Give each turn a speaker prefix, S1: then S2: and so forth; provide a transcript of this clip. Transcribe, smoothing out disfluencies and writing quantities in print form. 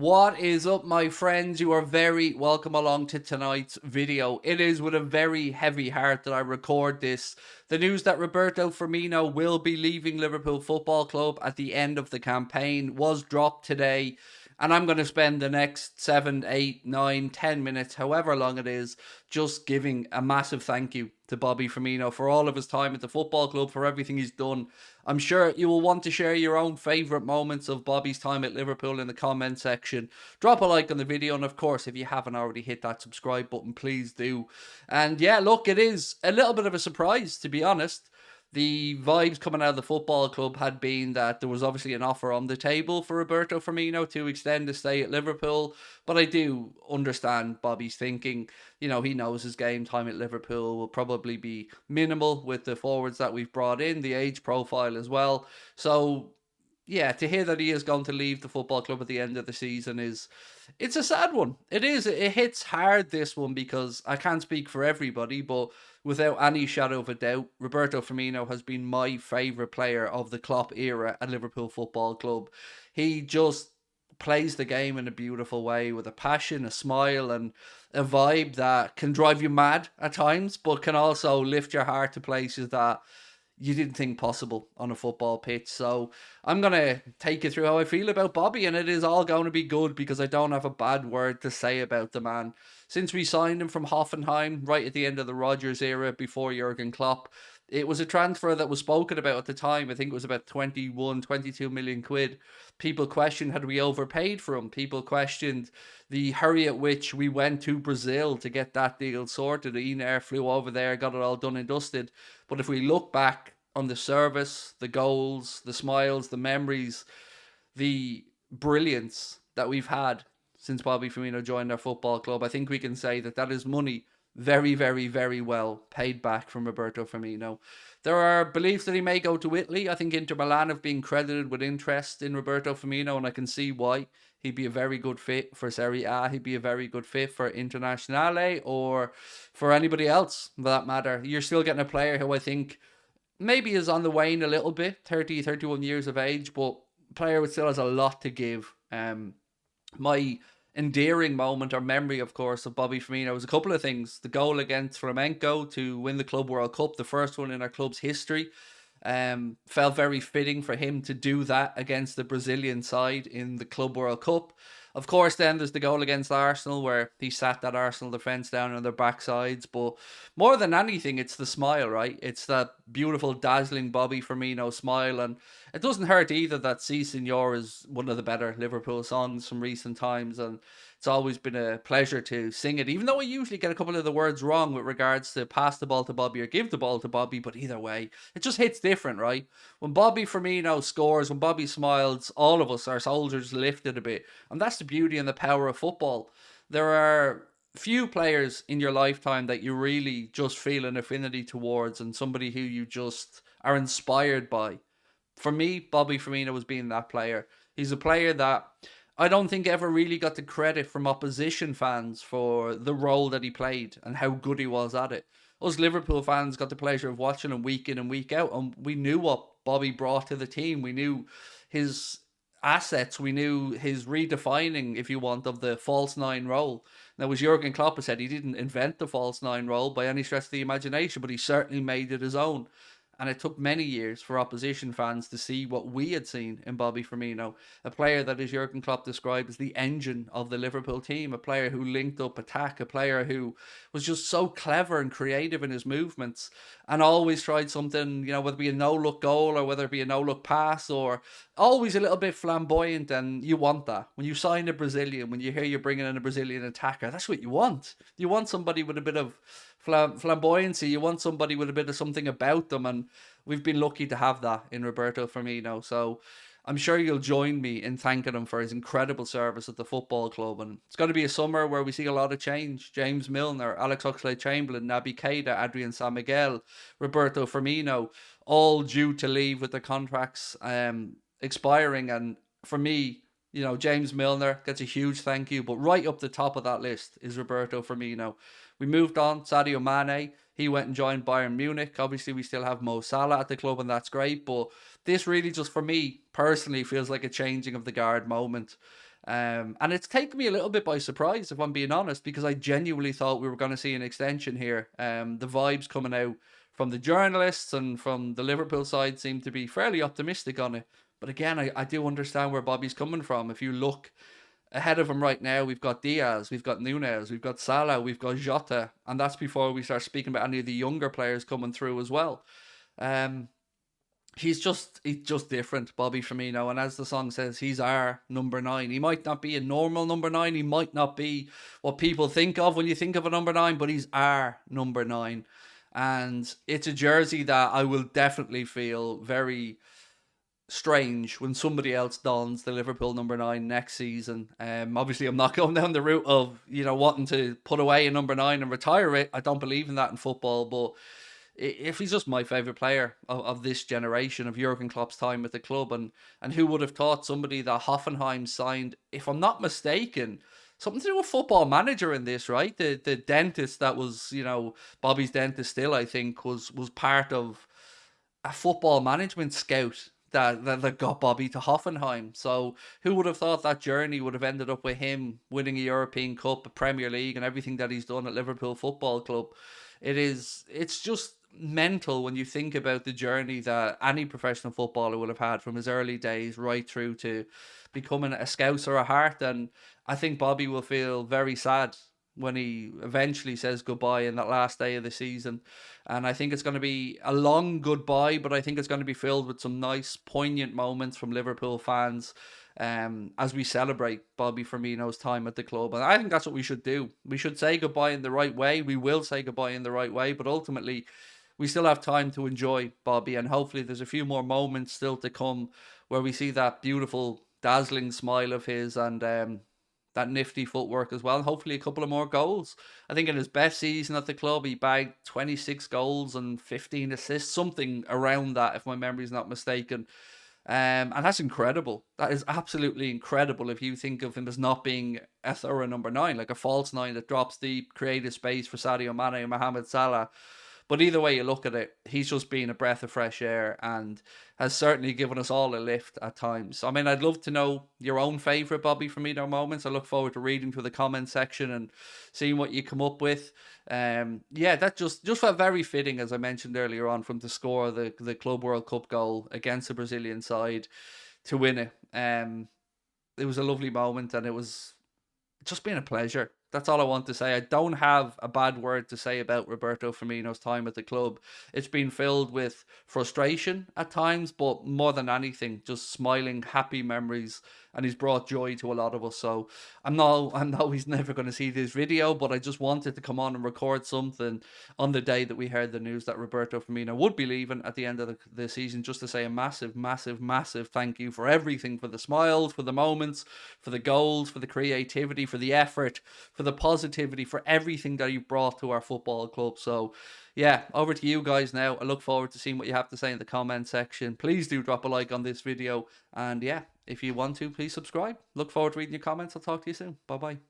S1: What is up, my friends? You are very welcome along to tonight's video. It is with a very heavy heart that I record this. The news that Roberto Firmino will be leaving Liverpool Football Club at the end of the campaign was dropped today. And I'm going to spend the next 7, 8, 9, 10 minutes, however long it is, just giving a massive thank you to Bobby Firmino for all of his time at the football club, for everything he's done. I'm sure you will want to share your own favourite moments of Bobby's time at Liverpool in the comment section. Drop a like on the video, and of course, if you haven't already hit that subscribe button, please do. And yeah, look, it is a little bit of a surprise, to be honest. The vibes coming out of the football club had been that there was obviously an offer on the table for Roberto Firmino to extend his stay at Liverpool. But I do understand Bobby's thinking. You know, he knows his game time at Liverpool will probably be minimal with the forwards that we've brought in, the age profile as well. So yeah, to hear that he is going to leave the football club at the end of the season it's a sad one. It is. It hits hard, this one, because I can't speak for everybody, but without any shadow of a doubt, Roberto Firmino has been my favourite player of the Klopp era at Liverpool Football Club. He just plays the game in a beautiful way with a passion, a smile, and a vibe that can drive you mad at times, but can also lift your heart to places that you didn't think possible on a football pitch. So I'm going to take you through how I feel about Bobby, and it is all going to be good because I don't have a bad word to say about the man. Since we signed him from Hoffenheim right at the end of the Rodgers era before Jurgen Klopp, it was a transfer that was spoken about at the time. I think it was about 21, 22 million quid. People questioned, had we overpaid for him? People questioned the hurry at which we went to Brazil to get that deal sorted. Air flew over there, got it all done and dusted. But if we look back on the service, the goals, the smiles, the memories, the brilliance that we've had since Bobby Firmino joined our football club, I think we can say that that is money very, very, very well paid back from Roberto Firmino. There are beliefs that he may go to Italy. I think Inter Milan have been credited with interest in Roberto Firmino, and I can see why. He'd be a very good fit for Serie A. He'd be a very good fit for Internazionale or for anybody else, for that matter. You're still getting a player who I think maybe is on the wane a little bit, 30, 31 years of age, but player who still has a lot to give. My endearing moment or memory, of course, of Bobby Firmino was a couple of things. The goal against Flamengo to win the Club World Cup, the first one in our club's history. Felt very fitting for him to do that against the Brazilian side in the Club World Cup. Of course, then there's the goal against Arsenal where he sat that Arsenal defence down on their backsides. But more than anything, it's the smile, right? It's that beautiful, dazzling Bobby Firmino smile. And it doesn't hurt either that Si Senor is one of the better Liverpool songs from recent times. And it's always been a pleasure to sing it, even though I usually get a couple of the words wrong with regards to pass the ball to Bobby or give the ball to Bobby. But either way, it just hits different, right? When Bobby Firmino scores, when Bobby smiles, all of us, our soldiers lifted a bit. And that's the beauty and the power of football. There are few players in your lifetime that you really just feel an affinity towards and somebody who you just are inspired by. For me, Bobby Firmino was being that player. He's a player that I don't think ever really got the credit from opposition fans for the role that he played and how good he was at it. Us Liverpool fans got the pleasure of watching him week in and week out, and we knew what Bobby brought to the team. We knew his assets. We knew his redefining, if you want, of the false nine role. Now, as Jurgen Klopp has said, he didn't invent the false nine role by any stretch of the imagination, but he certainly made it his own. And it took many years for opposition fans to see what we had seen in Bobby Firmino, a player that, as Jurgen Klopp described, as the engine of the Liverpool team, a player who linked up attack, a player who was just so clever and creative in his movements and always tried something, you know, whether it be a no-look goal or whether it be a no-look pass or always a little bit flamboyant. And you want that. When you sign a Brazilian, when you hear you're bringing in a Brazilian attacker, that's what you want. You want somebody with a bit of flamboyancy. You want somebody with a bit of something about them, and we've been lucky to have that in Roberto Firmino. So I'm sure you'll join me in thanking him for his incredible service at the football club. And it's going to be a summer where we see a lot of change. James Milner, Alex Oxlade-Chamberlain, Naby Keita, Adrian San Miguel, Roberto Firmino, all due to leave with their contracts expiring. And for me, you know, James Milner gets a huge thank you, but right up the top of that list is Roberto Firmino. We moved on, Sadio Mane. He went and joined Bayern Munich. Obviously, we still have Mo Salah at the club, and that's great. But this really just, for me, personally, feels like a changing of the guard moment. And it's taken me a little bit by surprise, if I'm being honest, because I genuinely thought we were going to see an extension here. The vibes coming out from the journalists and from the Liverpool side seem to be fairly optimistic on it. But again, I do understand where Bobby's coming from. If you look ahead of him right now, we've got Diaz, we've got Nunez, we've got Salah, we've got Jota, and that's before we start speaking about any of the younger players coming through as well. Um, he's just different, Bobby Firmino, and as the song says, he's our number nine. He might not be a normal number nine, he might not be what people think of when you think of a number nine, but he's our number nine. And it's a jersey that I will definitely feel very strange when somebody else dons the Liverpool number nine next season. Obviously, I'm not going down the route of wanting to put away a number nine and retire it. I don't believe in that in football, but if he's just my favourite player of this generation of Jurgen Klopp's time with the club, and who would have thought somebody that Hoffenheim signed, if I'm not mistaken, something to do with Football Manager in this, right? The dentist that was, Bobby's dentist still, I think, was part of a football management scout that got Bobby to Hoffenheim. So who would have thought that journey would have ended up with him winning a European Cup, a Premier League, and everything that he's done at Liverpool Football Club? It's just mental when you think about the journey that any professional footballer would have had from his early days right through to becoming a Scouser at heart. And I think Bobby will feel very sad when he eventually says goodbye in that last day of the season. And I think it's going to be a long goodbye, but I think it's going to be filled with some nice, poignant moments from Liverpool fans as we celebrate Bobby Firmino's time at the club. And I think that's what we should do. We should say goodbye in the right way. We will say goodbye in the right way, but ultimately, we still have time to enjoy Bobby, and hopefully there's a few more moments still to come where we see that beautiful, dazzling smile of his, and that nifty footwork as well, and hopefully a couple of more goals. I think in his best season at the club, he bagged 26 goals and 15 assists, something around that, if my memory's not mistaken. And that's incredible. That is absolutely incredible if you think of him as not being a thorough number nine, like a false nine that drops deep, creative space for Sadio Mane and Mohamed Salah. But either way you look at it, he's just been a breath of fresh air and has certainly given us all a lift at times. I mean, I'd love to know your own favourite Bobby Firmino moments. I look forward to reading through the comment section and seeing what you come up with. Yeah, that just felt very fitting, as I mentioned earlier on, from to score the Club World Cup goal against the Brazilian side to win it. It was a lovely moment, and it was just been a pleasure. That's all I want to say. I don't have a bad word to say about Roberto Firmino's time at the club. It's been filled with frustration at times, but more than anything, just smiling, happy memories, and he's brought joy to a lot of us. So I know he's never going to see this video, but I just wanted to come on and record something on the day that we heard the news that Roberto Firmino would be leaving at the end of the season, just to say a massive, massive, massive thank you for everything, for the smiles, for the moments, for the goals, for the creativity, for the effort, for the positivity, for everything that you've brought to our football club. So yeah, over to you guys now. I look forward to seeing what you have to say in the comment section. Please do drop a like on this video, and yeah, if you want to, please subscribe. Look forward to reading your comments. I'll talk to you soon. Bye bye.